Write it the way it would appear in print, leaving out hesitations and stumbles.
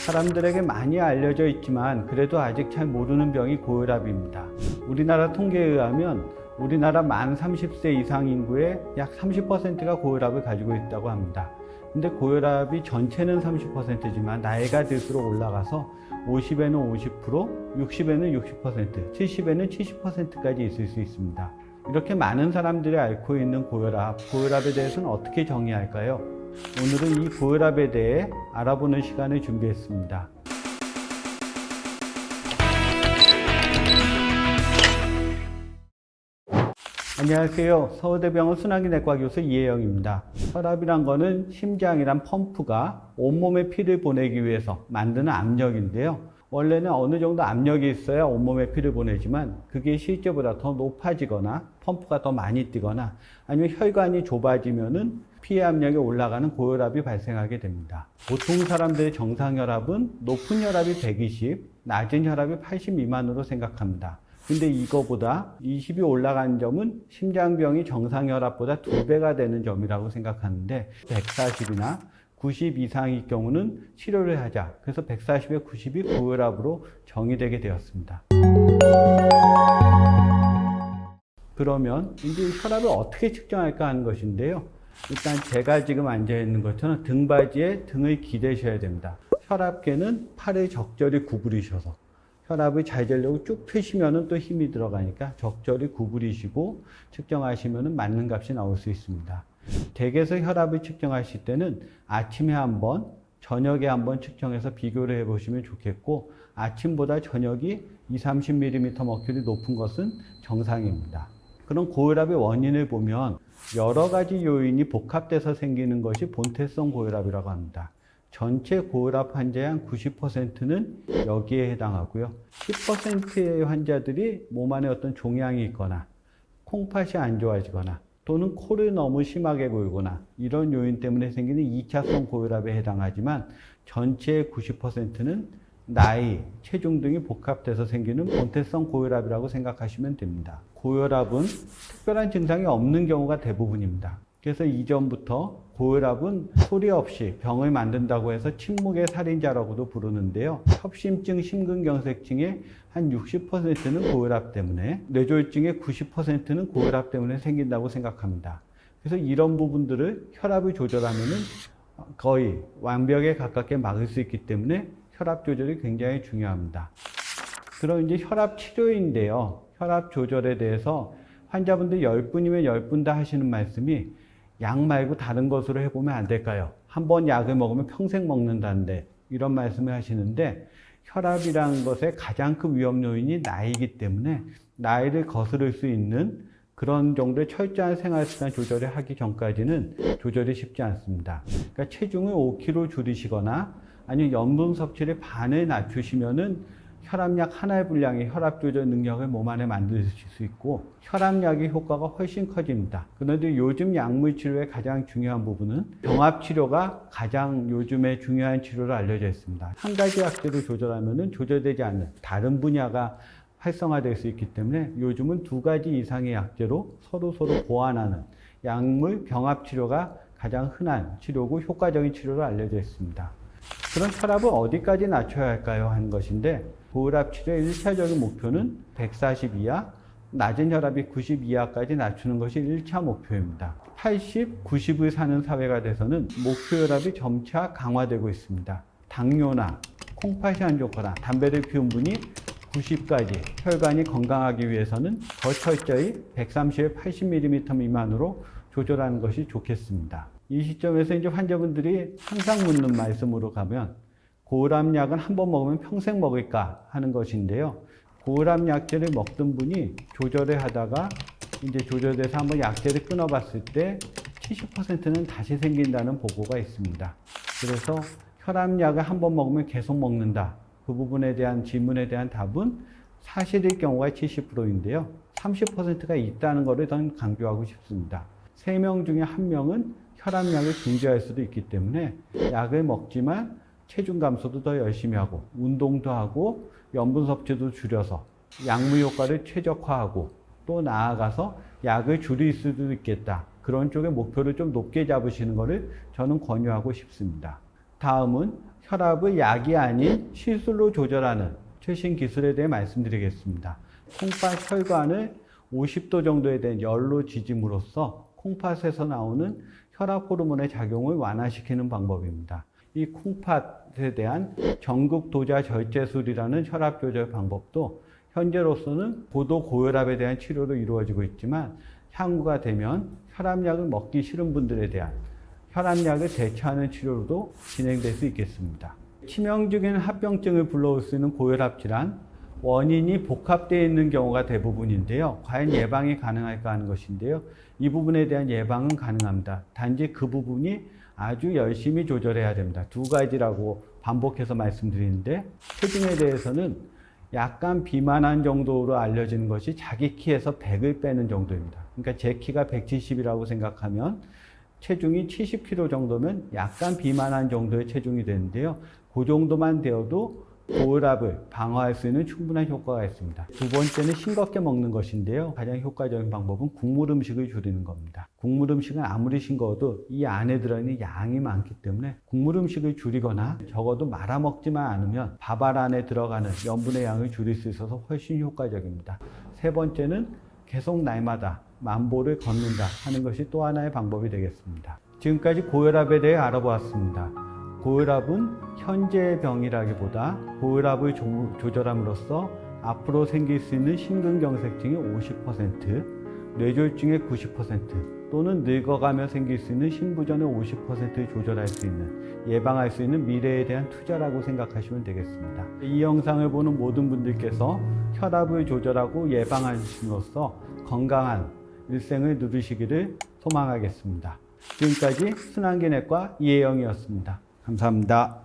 사람들에게 많이 알려져 있지만 그래도 아직 잘 모르는 병이 고혈압입니다. 우리나라 통계에 의하면 우리나라 만 30세 이상 인구의 약 30%가 고혈압을 가지고 있다고 합니다. 근데 고혈압이 전체는 30%지만 나이가 들수록 올라가서 50에는 50%, 60에는 60%, 70에는 70%까지 있을 수 있습니다. 이렇게 많은 사람들이 앓고 있는 고혈압에 대해서는 어떻게 정의할까요? 오늘은 이 고혈압에 대해 알아보는 시간을 준비했습니다. 안녕하세요. 서울대병원 순환기내과 교수 이혜영입니다. 혈압이란 거는 심장이란 펌프가 온몸에 피를 보내기 위해서 만드는 압력인데요. 원래는 어느 정도 압력이 있어야 온몸에 피를 보내지만 그게 실제보다 더 높아지거나 펌프가 더 많이 뛰거나 아니면 혈관이 좁아지면은 피의 압력이 올라가는 고혈압이 발생하게 됩니다. 보통 사람들의 정상혈압은 높은 혈압이 120, 낮은 혈압이 80 미만으로 생각합니다. 근데 이거보다 20이 올라간 점은 심장병이 정상혈압보다 2배가 되는 점이라고 생각하는데 140이나 90 이상일 경우는 치료를 하자. 그래서 140에 90이 고혈압으로 정의되게 되었습니다. 그러면 이제 혈압을 어떻게 측정할까 하는 것인데요. 일단 제가 지금 앉아 있는 것처럼 등받이에 등을 기대셔야 됩니다. 혈압계는 팔을 적절히 구부리셔서 혈압을 잘 재려고 쭉 펴시면은 또 힘이 들어가니까 적절히 구부리시고 측정하시면은 맞는 값이 나올 수 있습니다. 댁에서 혈압을 측정하실 때는 아침에 한번, 저녁에 한번 측정해서 비교를 해보시면 좋겠고 아침보다 저녁이 20-30mm 머큐리 높은 것은 정상입니다. 그럼 고혈압의 원인을 보면 여러 가지 요인이 복합돼서 생기는 것이 본태성 고혈압이라고 합니다. 전체 고혈압 환자의 한 90%는 여기에 해당하고요. 10%의 환자들이 몸 안에 어떤 종양이 있거나 콩팥이 안 좋아지거나 또는 코를 너무 심하게 골거나 이런 요인 때문에 생기는 2차성 고혈압에 해당하지만 전체의 90%는 나이, 체중 등이 복합돼서 생기는 본태성 고혈압이라고 생각하시면 됩니다. 고혈압은 특별한 증상이 없는 경우가 대부분입니다. 그래서 이전부터 고혈압은 소리 없이 병을 만든다고 해서 침묵의 살인자라고도 부르는데요. 협심증, 심근경색증의 한 60%는 고혈압 때문에, 뇌졸중의 90%는 고혈압 때문에 생긴다고 생각합니다. 그래서 이런 부분들을 혈압을 조절하면은 거의 완벽에 가깝게 막을 수 있기 때문에 혈압 조절이 굉장히 중요합니다. 그럼 이제 혈압 치료인데요. 혈압 조절에 대해서 환자분들 10분이면 10분 다 하시는 말씀이 약 말고 다른 것으로 해보면 안 될까요? 한번 약을 먹으면 평생 먹는다는데 이런 말씀을 하시는데 혈압이라는 것의 가장 큰 위험 요인이 나이이기 때문에 나이를 거스를 수 있는 그런 정도의 철저한 생활습관 조절을 하기 전까지는 조절이 쉽지 않습니다. 그러니까 체중을 5kg 줄이시거나 아니면 염분 섭취를 반을 낮추시면은 혈압약 하나의 분량의 혈압 조절 능력을 몸 안에 만드실 수 있고 혈압약의 효과가 훨씬 커집니다. 그런데 요즘 약물 치료의 가장 중요한 부분은 병합 치료가 가장 요즘에 중요한 치료로 알려져 있습니다. 한 가지 약제로 조절하면 조절되지 않는 다른 분야가 활성화될 수 있기 때문에 요즘은 2가지 이상의 약제로 서로 보완하는 약물 병합 치료가 가장 흔한 치료고 효과적인 치료로 알려져 있습니다. 그럼 혈압을 어디까지 낮춰야 할까요? 하는 것인데 고혈압 치료의 1차적인 목표는 140 이하, 낮은 혈압이 90 이하까지 낮추는 것이 1차 목표입니다. 80, 90을 사는 사회가 돼서는 목표 혈압이 점차 강화되고 있습니다. 당뇨나 콩팥이 안 좋거나 담배를 피운 분이 90까지 혈관이 건강하기 위해서는 더 철저히 130에 80mm 미만으로 조절하는 것이 좋겠습니다. 이 시점에서 이제 환자분들이 항상 묻는 말씀으로 가면 고혈압약은 한 번 먹으면 평생 먹을까 하는 것인데요. 고혈압 약제를 먹던 분이 조절을 하다가 이제 조절돼서 한번 약제를 끊어봤을 때 70%는 다시 생긴다는 보고가 있습니다. 그래서 혈압약을 한 번 먹으면 계속 먹는다. 그 부분에 대한 질문에 대한 답은 사실일 경우가 70%인데요. 30%가 있다는 것을 더 강조하고 싶습니다. 3명 중에 1명은 혈압약을 중지할 수도 있기 때문에 약을 먹지만 체중 감소도 더 열심히 하고 운동도 하고 염분 섭취도 줄여서 약물 효과를 최적화하고 또 나아가서 약을 줄일 수도 있겠다. 그런 쪽의 목표를 좀 높게 잡으시는 것을 저는 권유하고 싶습니다. 다음은 혈압을 약이 아닌 시술로 조절하는 최신 기술에 대해 말씀드리겠습니다. 콩팥 혈관을 50도 정도에 대한 열로 지짐으로써 콩팥에서 나오는 혈압 호르몬의 작용을 완화시키는 방법입니다. 이 콩팥에 대한 전극 도자 절제술이라는 혈압 조절 방법도 현재로서는 고도 고혈압에 대한 치료로 이루어지고 있지만 향후가 되면 혈압약을 먹기 싫은 분들에 대한 혈압약을 대체하는 치료로도 진행될 수 있겠습니다. 치명적인 합병증을 불러올 수 있는 고혈압 질환, 원인이 복합되어 있는 경우가 대부분인데요. 과연 예방이 가능할까 하는 것인데요. 이 부분에 대한 예방은 가능합니다. 단지 그 부분이 아주 열심히 조절해야 됩니다. 두 가지라고 반복해서 말씀드리는데, 체중에 대해서는 약간 비만한 정도로 알려지는 것이 자기 키에서 100을 빼는 정도입니다. 그러니까 제 키가 170이라고 생각하면 체중이 70kg 정도면 약간 비만한 정도의 체중이 되는데요. 그 정도만 되어도 고혈압을 방어할 수 있는 충분한 효과가 있습니다. 두 번째는 싱겁게 먹는 것인데요. 가장 효과적인 방법은 국물 음식을 줄이는 겁니다. 국물 음식은 아무리 싱거워도 이 안에 들어있는 양이 많기 때문에 국물 음식을 줄이거나 적어도 말아 먹지만 않으면 밥알 안에 들어가는 염분의 양을 줄일 수 있어서 훨씬 효과적입니다. 세 번째는 계속 날마다 만보를 걷는다 하는 것이 또 하나의 방법이 되겠습니다. 지금까지 고혈압에 대해 알아보았습니다. 고혈압은 현재의 병이라기보다 고혈압을 조절함으로써 앞으로 생길 수 있는 심근경색증의 50%, 뇌졸중의 90% 또는 늙어가며 생길 수 있는 심부전의 50%를 조절할 수 있는, 예방할 수 있는 미래에 대한 투자라고 생각하시면 되겠습니다. 이 영상을 보는 모든 분들께서 혈압을 조절하고 예방하심으로써 건강한 일생을 누리시기를 소망하겠습니다. 지금까지 순환기내과 이혜영이었습니다. 감사합니다.